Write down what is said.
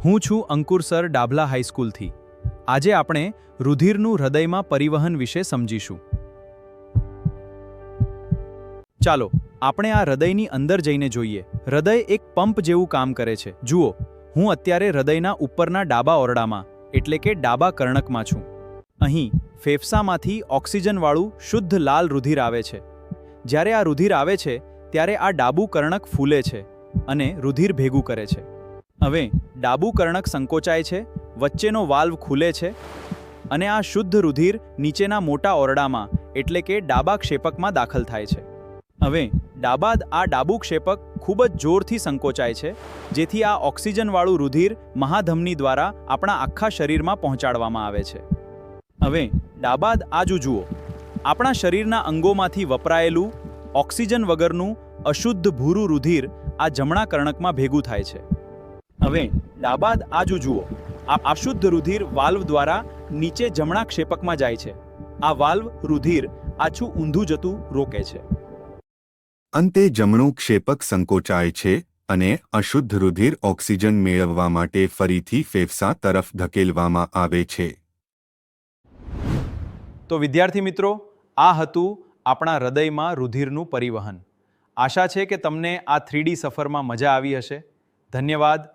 હું છું અંકુર સર ડાભલા હાઈસ્કૂલથી। આજે આપણે રુધિરનું હૃદયમાં પરિવહન વિશે સમજીશું। ચાલો આપણે આ હૃદયની અંદર જઈને જોઈએ। હૃદય એક પંપ જેવું કામ કરે છે। જુઓ, હું અત્યારે હૃદયના ઉપરના ડાબા ઓરડામાં એટલે કે ડાબા કર્ણકમાં છું। અહીં ફેફસામાંથી ઓક્સિજનવાળું શુદ્ધ લાલ રુધિર આવે છે। જ્યારે આ રુધિર આવે છે ત્યારે આ ડાબું કર્ણક ફૂલે છે અને રુધિર ભેગું કરે છે। હવે ડાબું કર્ણક સંકોચાય છે, વચ્ચેનો વાલ્વ ખુલે છે અને આ શુદ્ધ રુધિર નીચેના મોટા ઓરડામાં એટલે કે ડાબા ક્ષેપકમાં દાખલ થાય છે। હવે આ ડાબું ક્ષેપક ખૂબ જ જોરથી સંકોચાય છે, જેથી આ ઓક્સિજનવાળું રુધિર મહાધમની દ્વારા આપણા આખા શરીરમાં પહોંચાડવામાં આવે છે। હવે આજુ જુઓ, આપણા શરીરના અંગોમાંથી વપરાયેલું ઓક્સિજન વગરનું અશુદ્ધ ભૂરું રુધિર આ જમણા કર્ણકમાં ભેગું થાય છે। હવે આજુ જુઓ, આ શુદ્ધ રુધિર વાલ્વ દ્વારા નીચે જમણા ક્ષેપકમાં જાય છે। આ વાલ્વ રુધિર આછું ઊંધું જતું રોકે છે। અંતે જમણું ક્ષેપક સંકોચાય છે અને અશુદ્ધ રુધિર ઓક્સિજન મેળવવા માટે ફરીથી ફેફસા તરફ ધકેલવામાં આવે છે। તો વિદ્યાર્થી મિત્રો, આ હતું આપણા હૃદયમાં રુધિરનું પરિવહન। આશા છે કે તમને આ 3D સફરમાં મજા આવી હશે। ધન્યવાદ।